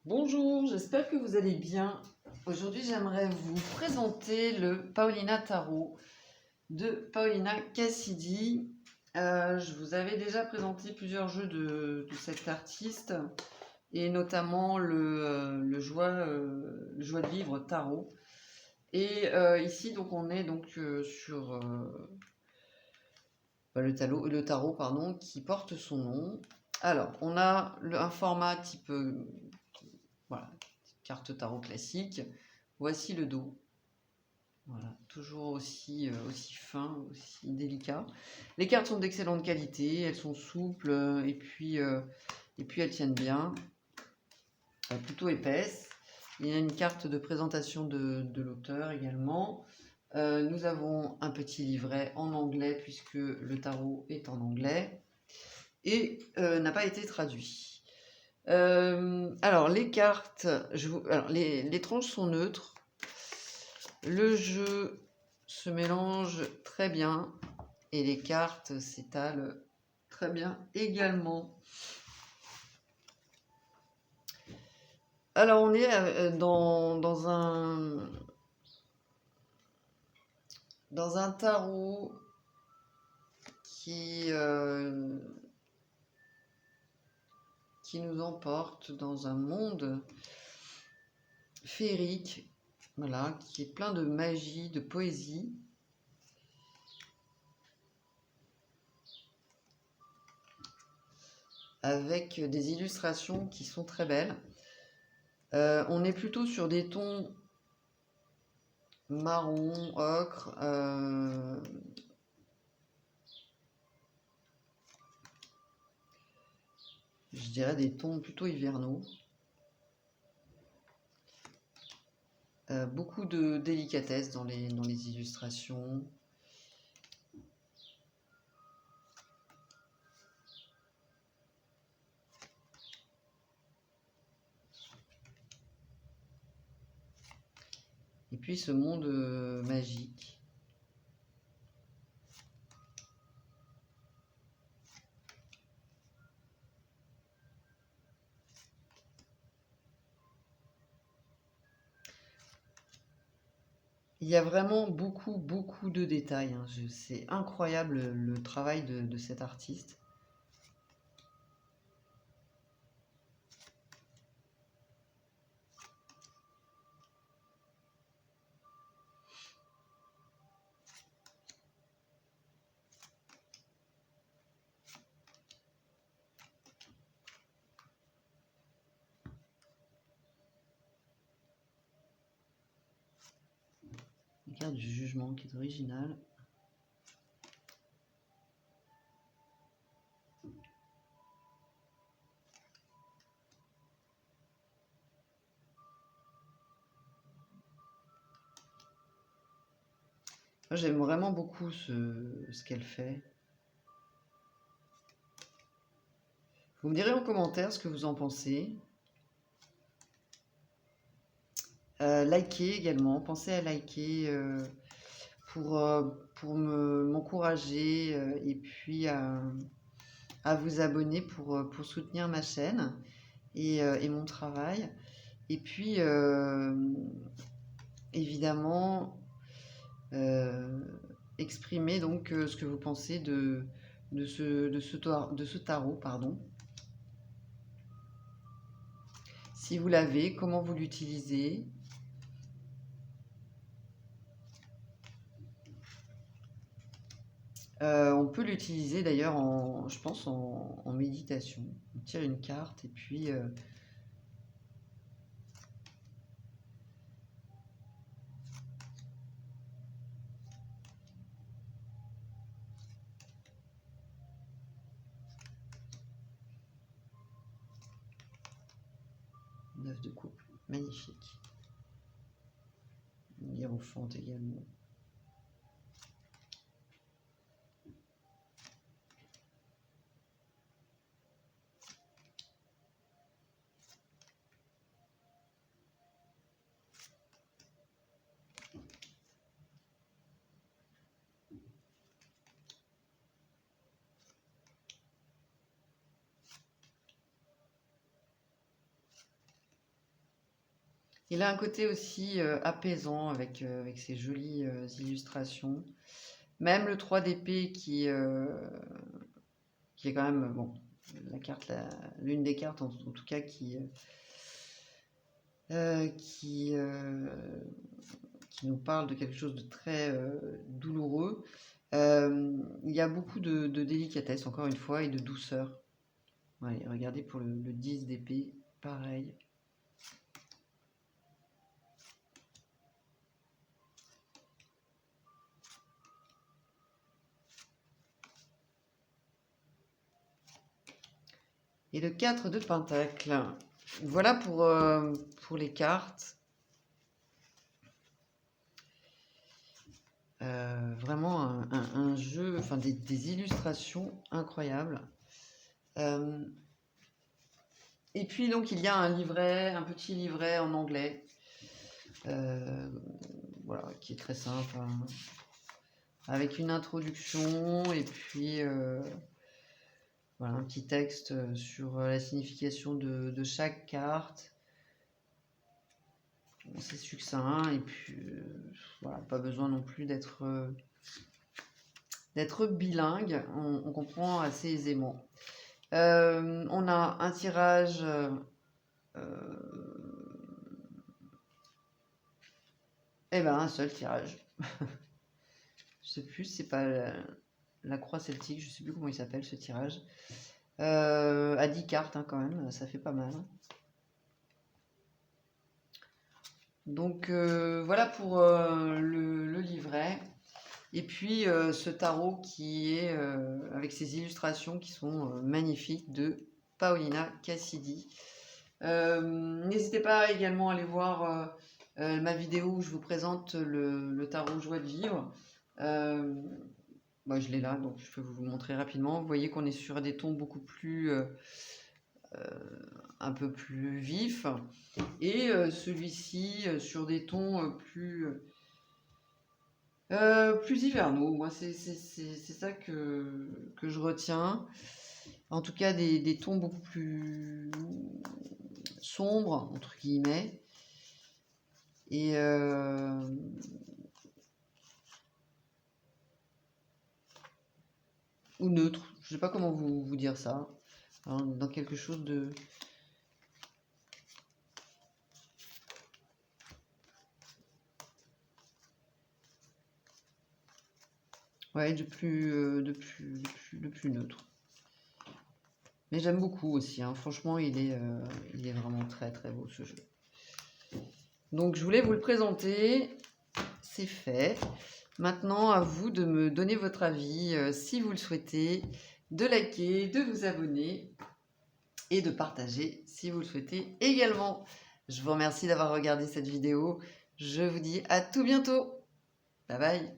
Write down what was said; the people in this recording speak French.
Bonjour, j'espère que vous allez bien. Aujourd'hui, j'aimerais vous présenter le Paulina Tarot de Paulina Cassidy. Je vous avais déjà présenté plusieurs jeux de cet artiste et notamment le joie de vivre tarot. Et ici, donc, on est donc sur le tarot pardon, qui porte son nom. Alors, on a un format type voilà, carte tarot classique. Voici le dos. Voilà, toujours aussi fin, aussi délicat. Les cartes sont d'excellente qualité, elles sont souples et puis elles tiennent bien, plutôt épaisses. Il y a une carte de présentation de l'auteur également. Nous avons un petit livret en anglais puisque le tarot est en anglais et n'a pas été traduit. Alors les cartes, les tranches sont neutres. Le jeu se mélange très bien et les cartes s'étalent très bien également. Alors on est dans un tarot qui nous emporte dans un monde féerique, voilà, qui est plein de magie, de poésie. Avec des illustrations qui sont très belles. On est plutôt sur des tons marron, ocre, je dirais des tons plutôt hivernaux. Beaucoup de délicatesse dans les illustrations. Et puis ce monde magique. Il y a vraiment beaucoup de détails, hein. C'est incroyable le travail de cet artiste. La carte du jugement qui est originale. Moi, j'aime vraiment beaucoup ce qu'elle fait. Vous me direz en commentaire ce que vous en pensez. Likez également, pensez à liker pour m'encourager et puis à vous abonner pour soutenir ma chaîne et mon travail. Et puis, évidemment, exprimer donc ce que vous pensez de ce tarot, pardon. Si vous l'avez, comment vous l'utilisez. On peut l'utiliser d'ailleurs, je pense, en méditation. On tire une carte et puis 9 de coupe, magnifique. Une hiérophante également. Il a un côté aussi apaisant avec ses jolies illustrations. Même le 3 d'épée qui est quand même, bon, la carte, l'une des cartes en tout cas qui nous parle de quelque chose de très douloureux. Il y a beaucoup de délicatesse, encore une fois, et de douceur. Ouais, regardez pour le 10 d'épée, pareil. Et le 4 de pentacle. Voilà pour les cartes. Vraiment un jeu, enfin des illustrations incroyables. Et puis donc il y a un petit livret en anglais, voilà, qui est très simple, hein, avec une introduction et puis voilà, un petit texte sur la signification de chaque carte. C'est succinct et puis voilà, pas besoin non plus d'être bilingue, on comprend assez aisément. On a un tirage un seul tirage. Je sais plus, c'est pas la croix celtique, je sais plus comment il s'appelle ce tirage. À 10 cartes quand même, ça fait pas mal. Donc voilà pour le livret. Et puis ce tarot qui est avec ses illustrations qui sont magnifiques de Paolina Cassidi. N'hésitez pas également à aller voir ma vidéo où je vous présente le tarot Joie de vivre. Je l'ai là, donc je peux vous montrer rapidement. Vous voyez qu'on est sur des tons beaucoup plus un peu plus vifs, et celui-ci sur des tons plus hivernaux. Moi, c'est ça que je retiens. En tout cas, des tons beaucoup plus sombres, entre guillemets. Et ou neutre, je sais pas comment vous dire ça. Alors, dans quelque chose de... Ouais, de plus neutre. Mais j'aime beaucoup aussi, hein. Franchement, il est vraiment très très beau ce jeu. Donc je voulais vous le présenter, c'est fait. Maintenant, à vous de me donner votre avis, si vous le souhaitez, de liker, de vous abonner et de partager si vous le souhaitez également. Je vous remercie d'avoir regardé cette vidéo. Je vous dis à tout bientôt. Bye bye.